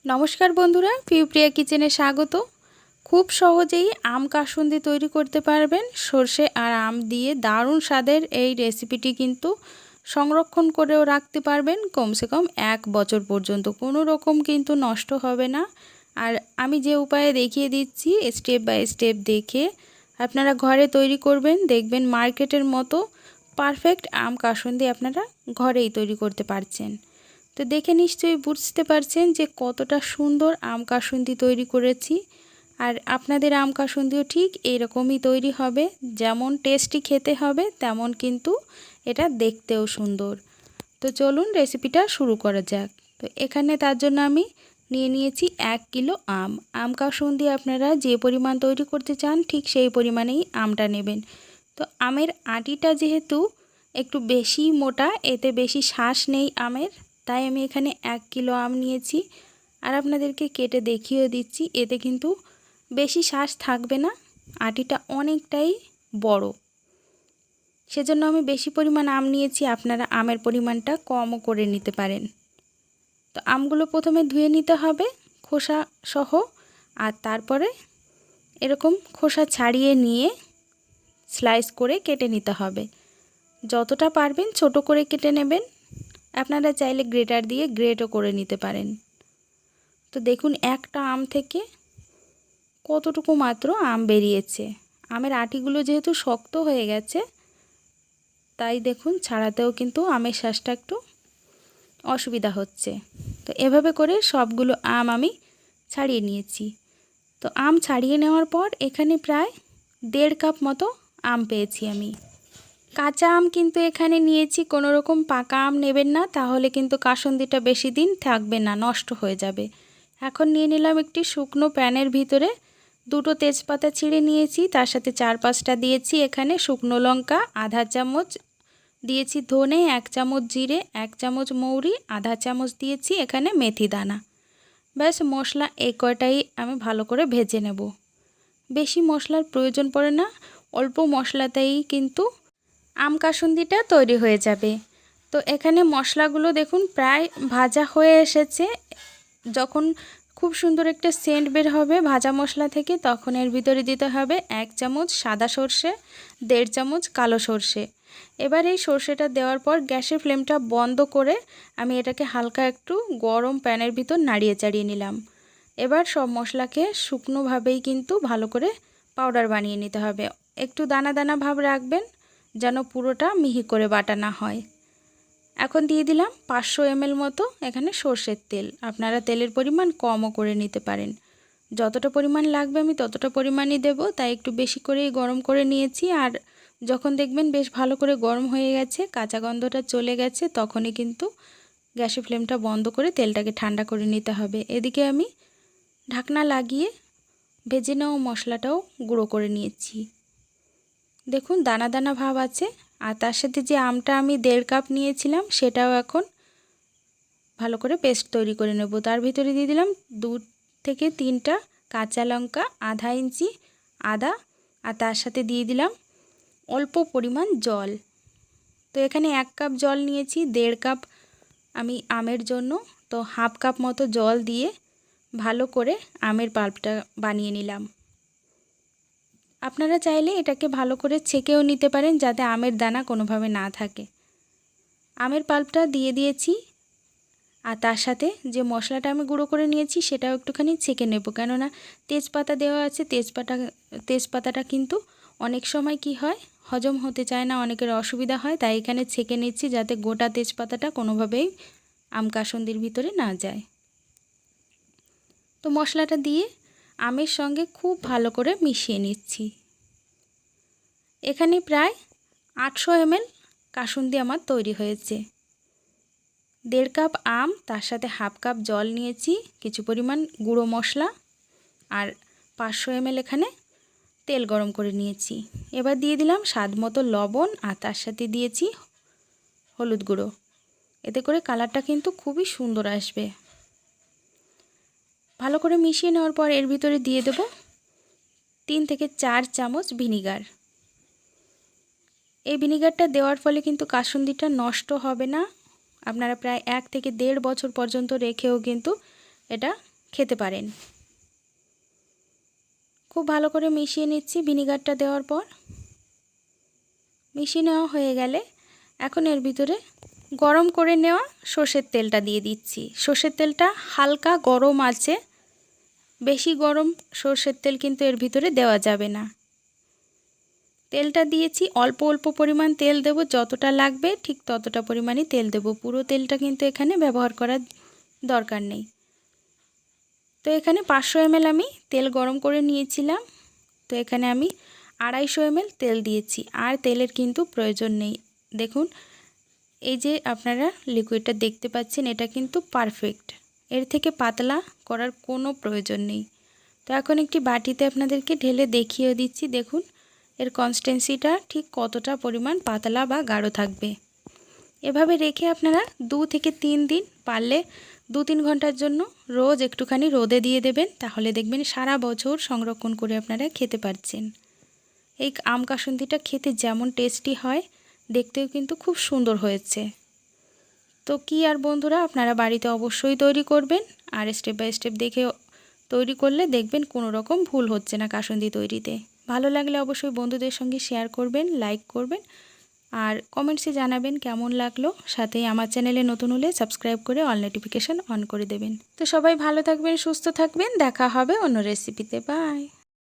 নমস্কার বন্ধুরা, পিউপ্রিয়া কিচেনে স্বাগত। খুব সহজেই আম কাসুন্দি তৈরি করতে পারবেন। সরষে আর আম দিয়ে দারুণ স্বাদের এই রেসিপিটি কিন্তু সংরক্ষণ করেও রাখতে পারবেন কমসে কম 1 বছর পর্যন্ত। কোনো রকম কিন্তু নষ্ট হবে না। আর আমি যে উপায়ে দেখিয়ে দিচ্ছি স্টেপ বাই স্টেপ দেখে আপনারা ঘরে তৈরি করবেন, দেখবেন মার্কেটের মতো পারফেক্ট আম কাসুন্দি আপনারা ঘরেই তৈরি করতে পারছেন। তো দেখে নিশ্চয়ই বুঝতে পারছেন যে কতটা সুন্দর আম কাসুন্দি তৈরি করেছি। আর আপনাদের আম কাসুন্দিও ঠিক এরকমই তৈরি হবে, যেমন টেস্টি খেতে হবে তেমন কিন্তু এটা দেখতেও সুন্দর। তো চলুন রেসিপিটা শুরু করা যাক। তো এখানে তার জন্য আমি নিয়ে নিয়েছি 1 কিলো আম কাসুন্দি আপনারা যে পরিমাণ তৈরি করতে চান ঠিক সেই পরিমাণেই আমটা নেবেন। তো আমের আটিটা যেহেতু একটু বেশি মোটা, এতে বেশি শাঁস নেই আমের, তাই আমি এখানে 1 কিলো আম নিয়েছি। আর আপনাদেরকে কেটে দেখিয়েও দিচ্ছি, এতে কিন্তু বেশি শাঁস থাকবে না, আটিটা অনেকটাই বড়, সেজন্য আমি বেশি পরিমাণ আম নিয়েছি। আপনারা আমের পরিমাণটা কমও করে নিতে পারেন। তো আমগুলো প্রথমে ধুয়ে নিতে হবে খোসা সহ, আর তারপরে এরকম খোসা ছাড়িয়ে নিয়ে স্লাইস করে কেটে নিতে হবে। যতটা পারবেন ছোট করে কেটে নেবেন। আপনারা চাইলে গ্রেটার দিয়ে গ্রেটও করে নিতে পারেন। তো দেখুন একটা আম থেকে কতটুকু মাত্র আম বেরিয়েছে। আমের আটিগুলো যেহেতু শক্ত হয়ে গেছে, তাই দেখুন ছাড়াতেও কিন্তু আমের শ্বাসটা একটু অসুবিধা হচ্ছে। তো এভাবে করে সবগুলো আম আমি ছাড়িয়ে নিয়েছি। তো আম ছাড়িয়ে নেওয়ার পর এখানে প্রায় 1.5 কাপ মতো আম পেয়েছি আমি। কাঁচা আম কিন্তু এখানে নিয়েছি, কোনো রকম পাকা আম নেবেন না, তাহলে কিন্তু কাসুন্দিটা বেশি দিন থাকবে না, নষ্ট হয়ে যাবে। এখন নিয়ে নিলাম একটি শুকনো প্যানের ভিতরে 2টো তেজপাতা ছিঁড়ে নিয়েছি, তার সাথে 4-5টা দিয়েছি এখানে শুকনো লঙ্কা, আধা চামচ দিয়েছি ধনে, 1 চামচ জিরে, 1 চামচ মৌরি, আধা চামচ দিয়েছি এখানে মেথি দানা। ব্যাস মশলা এই কয়টাই আমি ভালো করে ভেজে নেব। বেশি মশলার প্রয়োজন পড়ে না, অল্প মশলাতেই কিন্তু আম কাসুন্দিটা তৈরি হয়ে যাবে। তো এখানে মশলাগুলো দেখুন প্রায় ভাজা হয়ে এসেছে। যখন খুব সুন্দর একটা সেন্ট বের হবে ভাজা মশলা থেকে, তখন এর ভিতরে দিতে হবে 1 চামচ সাদা সর্ষে, 1.5 চামচ কালো সর্ষে। এবার এই সর্ষেটা দেওয়ার পর গ্যাসের ফ্লেমটা বন্ধ করে আমি এটাকে হালকা একটু গরম প্যানের ভিতর নাড়িয়ে চাড়িয়ে নিলাম। এবার সব মশলাকে শুকনোভাবেই কিন্তু ভালো করে পাউডার বানিয়ে নিতে হবে। একটু দানা দানা ভাব রাখবেন যেন পুরোটা মিহি করে বাটা না হয়। এখন দিয়ে দিলাম 500 ml মতো এখানে সর্ষের তেল। আপনারা তেলের পরিমাণ কমও করে নিতে পারেন, যতটা পরিমাণ লাগবে আমি ততটা পরিমাণই দেব, তাই একটু বেশি করেই গরম করে নিয়েছি। আর যখন দেখবেন বেশ ভালো করে গরম হয়ে গেছে, কাঁচা গন্ধটা চলে গেছে, তখনই কিন্তু গ্যাসের ফ্লেমটা বন্ধ করে তেলটাকে ঠান্ডা করে নিতে হবে। এদিকে আমি ঢাকনা লাগিয়ে ভেজে নেওয়া মশলাটাও গুঁড়ো করে নিয়েছি। দেখুন দানা দানা ভাব আছে। আর তার সাথে যে আমটা আমি 1.5 কাপ নিয়েছিলাম সেটাও এখন ভালো করে পেস্ট তৈরি করে নেব। তার ভিতরে দিয়ে দিলাম 2 থেকে 3টা কাঁচা লঙ্কা, আধা ইঞ্চি আদা, আর তার সাথে দিয়ে দিলাম অল্প পরিমাণ জল। তো এখানে 1 কাপ জল নিয়েছি, 1.5 কাপ আমি আমের জন্য, তো হাফ কাপ মতো জল দিয়ে ভালো করে আমের পাল্পটা বানিয়ে নিলাম। আপনারা চাইলে এটাকে ভালো করে ছেঁকেও নিতে পারেন যাতে আমের দানা কোনোভাবে না থাকে। আমের পাল্পটা দিয়ে দিয়েছি, আর তার সাথে যে মশলাটা আমি গুঁড়ো করে নিয়েছি সেটাও একটুখানি ছেঁকে নেব, কেননা তেজপাতা দেওয়া আছে। তেজপাতাটা কিন্তু অনেক সময় কি হয় হজম হতে চায় না, অনেকের অসুবিধা হয়, তাই এখানে ছেঁকে নিচ্ছি যাতে গোটা তেজপাতাটা কোনোভাবেই আম কাসুন্দির ভিতরে না যায়। তো মশলাটা দিয়ে আমের সঙ্গে খুব ভালো করে মিশিয়ে নিচ্ছি। এখানে প্রায় 800 ml কাসুন্দি আমার তৈরি হয়েছে। 1.5 কাপ আম, তার সাথে হাফ কাপ জল নিয়েছি, কিছু পরিমাণ গুঁড়ো মশলা, আর 500 ml এখানে তেল গরম করে নিয়েছি। এবার দিয়ে দিলাম স্বাদ মতো লবণ, আর তার সাথে দিয়েছি হলুদ গুঁড়ো। এতে করে কালারটা কিন্তু খুবই সুন্দর আসবে। ভালো করে মিশিয়ে নেওয়ার পর এর ভিতরে দিয়ে দেব 3 থেকে 4 চামচ ভিনিগার। এই ভিনিগারটা দেওয়ার ফলে কিন্তু কাসুন্দিটা নষ্ট হবে না। আপনারা প্রায় 1 থেকে 1.5 বছর পর্যন্ত রেখেও কিন্তু এটা খেতে পারেন। খুব ভালো করে মিশিয়ে নিচ্ছি ভিনিগারটা দেওয়ার পর। মিশিয়ে নেওয়া হয়ে গেলে এখন এর ভিতরে গরম করে নেওয়া সর্ষের তেলটা দিয়ে দিচ্ছি। সর্ষের তেলটা হালকা গরম আছে, বেশি গরম সর্ষের তেল কিন্তু এর ভিতরে দেওয়া যাবে না। তেলটা দিয়েছি, অল্প অল্প পরিমাণ তেল দেব, যতটা লাগবে ঠিক ততটা পরিমাণই তেল দেব। পুরো তেলটা কিন্তু এখানে ব্যবহার করার দরকার নেই। তো এখানে 500 ml আমি তেল গরম করে নিয়েছিলাম, তো এখানে আমি 250 ml তেল দিয়েছি। আর তেলের কিন্তু প্রয়োজন নেই। দেখুন এই যে আপনারা লিকুইডটা দেখতে পাচ্ছেন, এটা কিন্তু পারফেক্ট। এর থেকে পাতলা করার কোনো প্রয়োজন নেই। তো এখন একটি বাটিতে আপনাদেরকে ঢেলে দেখিয়ে দিচ্ছি। দেখুন এর কনসিস্টেন্সিটা ঠিক কতটা পরিমাণ পাতলা বা গাঢ় থাকবে। এভাবে রেখে আপনারা 2 থেকে 3 দিন, পারলে 2-3 ঘন্টার জন্য রোজ একটুখানি রোদে দিয়ে দেবেন। তাহলে দেখবেন সারা বছর সংরক্ষণ করে আপনারা খেতে পারছেন। এই আম কাসুন্দিটা খেতে যেমন টেস্টি হয়, দেখতেও কিন্তু খুব সুন্দর হয়েছে। তো কি আর বন্ধুরা, আপনারা বাড়িতে অবশ্যই তৈরি করবেন। আর স্টেপ বাই স্টেপ দেখে তৈরি করলে দেখবেন কোনো রকম ভুল হচ্ছে না কাসুন্দি তৈরিতে। ভালো লাগলে অবশ্যই বন্ধুদের সঙ্গে শেয়ার করবেন, লাইক করবেন আর কমেন্টসে জানাবেন কেমন লাগলো। সাথেই আমার চ্যানেলে নতুন হলে সাবস্ক্রাইব করে অল নোটিফিকেশান অন করে দেবেন। তো সবাই ভালো থাকবেন, সুস্থ থাকবেন, দেখা হবে অন্য রেসিপিতে। বাই।